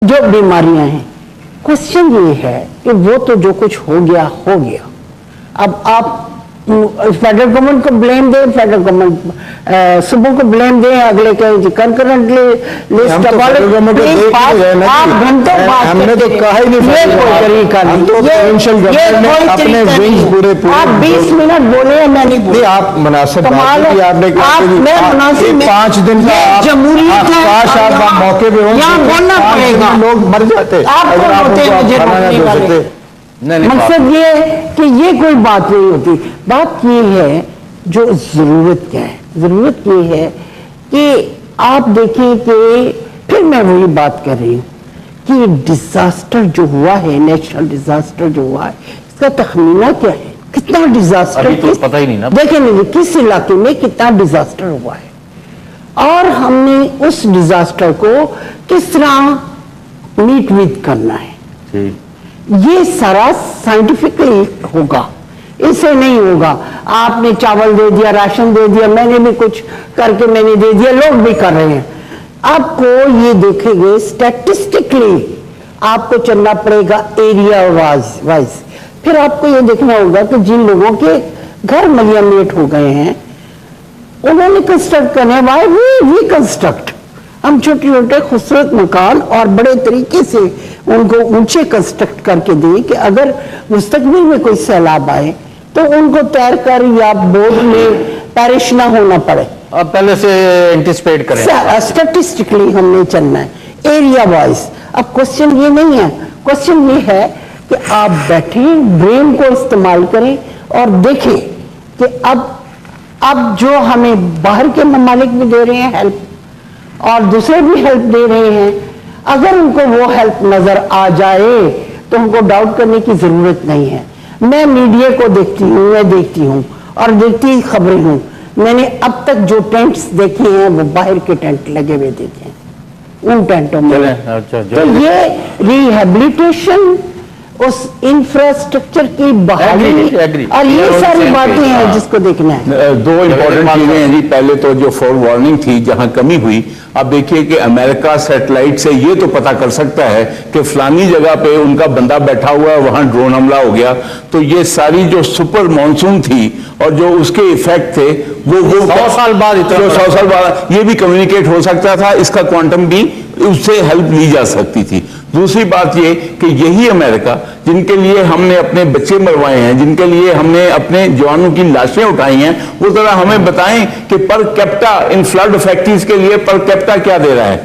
جو بیماریاں ہیں. کوشچن یہ ہے کہ وہ تو جو کچھ ہو گیا ہو گیا. اب آپ فیڈرل گورنمنٹ کو بلیم دیں, فیڈرل گورنمنٹ صوبوں کو بلیم دیں, اگلے کہیں کنکرنٹلی لسٹ آپ گھنٹوں ہم نے تو کہا ہی نہیں, آپ 20 منٹ بولے, میں نہیں بولے. آپ مناسب بات کی, آپ نے کہا 5 دن کا جمہوریت ہے, کاش آپ موقع پہ یہاں بولنا پڑے گا, لوگ مر جاتے آپ کو ہوتے ہیں مجھے روکنے والے. مقصد یہ ہے کہ یہ کوئی بات نہیں ہوتی. بات یہ ہے جو ضرورت کیا ہے, ضرورت یہ ہے کہ آپ دیکھیں کہ پھر میں وہی بات کر رہی ہوں کہ ڈیزاسٹر جو ہوا ہے, نیشنل ڈیزاسٹر جو ہوا ہے, اس کا تخمینہ کیا ہے, کتنا ڈیزاسٹر پتہ ہی نہیں نا, دیکھیں کس علاقے میں کتنا ڈیزاسٹر ہوا ہے, اور ہم نے اس ڈیزاسٹر کو کس طرح میٹ ویٹ کرنا ہے. یہ سارا سائنٹیفکلی ہوگا, اس سے نہیں ہوگا. آپ نے چاول دے دیا, راشن دے دیا, میں نے بھی کچھ کر کے میں نے دے دیا, لوگ بھی کر رہے ہیں. آپ کو یہ دیکھیں گے اسٹیٹسٹکلی آپ کو چلنا پڑے گا ایریا وائز. پھر آپ کو یہ دیکھنا ہوگا کہ جن لوگوں کے گھر ملیا میٹ ہو گئے ہیں انہوں نے کنسٹرکٹ کرنے, وائی وی کنسٹرکٹ. ہم چھوٹے چھوٹے خوبصورت مکان اور بڑے طریقے سے ان کو اونچے کنسٹرکٹ کر کے دیں کہ اگر مستقبل میں کوئی سیلاب آئے تو ان کو تیر کر یا بورڈ میں پیرش نہ ہونا پڑے. اب پہلے سے انٹیسپیٹ کریں. اسٹیٹسٹکلی ہم نے چلنا ہے ایریا وائز. اب کوشچن یہ نہیں ہے, کوشچن یہ ہے کہ آپ بیٹھیں, برین کو استعمال کریں اور دیکھیں کہ اب جو ہمیں باہر کے ممالک بھی دے رہے ہیں ہیلپ اور دوسرے بھی ہیلپ دے رہے ہیں, اگر ان کو وہ ہیلپ نظر آ جائے تو ان کو ڈاؤٹ کرنے کی ضرورت نہیں ہے. میں میڈیا کو دیکھتی ہوں, میں دیکھتی ہوں اور دیکھتی خبریں ہوں. میں نے اب تک جو ٹینٹس دیکھے ہیں وہ باہر کے ٹینٹ لگے ہوئے دیکھے ہیں, ان ٹینٹوں میں. تو یہ ریہیبلیٹیشن, اس انفراسٹرکچر کی بحالی اور یہ ساری باتیں ہیں جس کو دیکھنا ہے. 2 امپورٹنٹ چیزیں ہیں جی. پہلے تو جو فور وارننگ تھی جہاں کمی ہوئی, اب دیکھیے کہ امریکہ سیٹلائٹ سے یہ تو پتا کر سکتا ہے کہ فلانی جگہ پہ ان کا بندہ بیٹھا ہوا ہے, وہاں ڈرون حملہ ہو گیا. تو یہ ساری جو سپر مانسون تھی اور جو اس کے ایفیکٹ تھے وہ 100 سال بعد, 100 سال بعد یہ بھی کمیونیکیٹ ہو سکتا تھا, اس کا کوانٹم بھی اس سے ہیلپ لی جا سکتی تھی. دوسری بات یہ کہ یہی امریکہ جن کے لیے ہم نے اپنے بچے مروائے ہیں, جن کے لیے ہم نے اپنے جوانوں کی لاشیں اٹھائی ہیں, وہ ذرا ہمیں بتائیں کہ پر کیپٹا ان فلڈ فیکٹریز کے لیے پر کیپٹا کیا دے رہا ہے.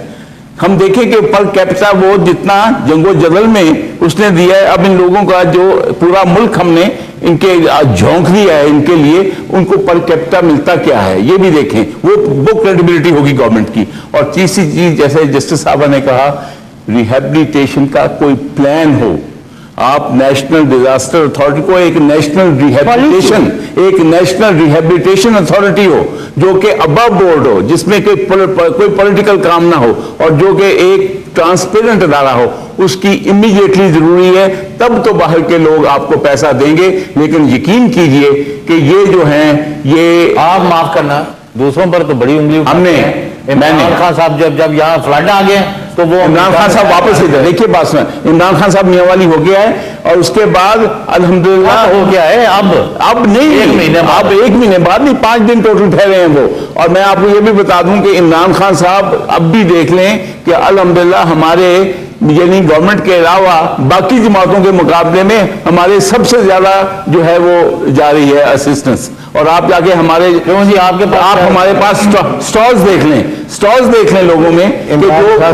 ہم دیکھیں کہ پر کیپٹا وہ جتنا جنگ و جدل میں اس نے دیا ہے, اب ان لوگوں کا جو پورا ملک ہم نے ان کے جھونک دیا ہے, ان کے لیے ان کو پر کیپٹا ملتا کیا ہے یہ بھی دیکھیں. وہ کریڈیبلٹی ہوگی گورنمنٹ کی. اور تیسری چیز, جیسے جسٹس صاحبہ نے کہا, ریہیبلیٹیشن کا کوئی پلان ہو. آپ نیشنل ڈیزاسٹر اتھارٹی کو ایک نیشنل ریہیبلیٹیشن اتھارٹی ہو جو کہ ابو بورڈ ہو, جس میں کوئی پولیٹیکل کام نہ ہو اور جو کہ ایک ٹرانسپیرنٹ ادارہ ہو. اس کی امیڈیٹلی ضروری ہے, تب تو باہر کے لوگ آپ کو پیسہ دیں گے. لیکن یقین کیجئے کہ یہ جو ہیں یہ آپ معاف کرنا, دوسروں پر تو بڑی انگلی ہم نے عمران خان صاحب جب یہاں فلڈ آ گئے تو وہ عمران خان صاحب واپس ادھر دیکھیے بات سنیں. عمران خان صاحب میاں والی ہو گیا ہے اور اس کے بعد الحمدللہ ہو گیا ہے. اب نہیں, ایک مہینے بعد نہیں, 5 دن ٹوٹل ٹھہرے ہیں وہ. اور میں آپ کو یہ بھی بتا دوں کہ عمران خان صاحب اب بھی دیکھ لیں کہ الحمدللہ ہمارے یعنی گورنمنٹ کے علاوہ باقی جماعتوں کے مقابلے میں ہمارے سب سے زیادہ جو ہے وہ جا رہی ہے اسسٹنس. اور آپ جا کے ہمارے آپ ہمارے پاس سٹالز دیکھ لیں لوگوں میں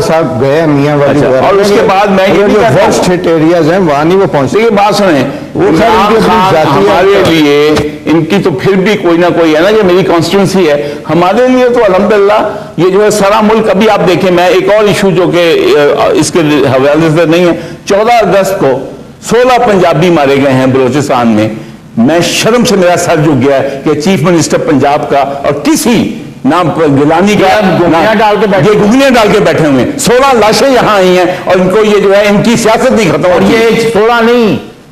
صاحب گئے میاں والی, اور اس کے بعد میں جو ورسٹ ہٹ ایریاز ہیں وہاں نہیں وہ پہنچتے. یہ بات سنیں, ہمارے لیے ان کی تو پھر بھی کوئی نہ کوئی ہے نا, یہ میری کانسٹیٹوئنسی ہے. ہمارے لیے تو الحمدللہ یہ جو ہے سارا ملک. ابھی آپ دیکھیں, میں ایک اور ایشو جو کہ اس کے حوالے سے نہیں ہے, 14 اگست کو 16 پنجابی مارے گئے ہیں بلوچستان میں. میں شرم سے میرا سر جھک گیا ہے کہ چیف منسٹر پنجاب کا اور کسی نام گیلانی کا گولیاں ڈال کے بیٹھے ہوئے 16 لاشیں یہاں آئی ہیں اور ان کو یہ جو ہے ان کی سیاست نہیں ختم. اور یہ 16 نہیں,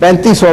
3500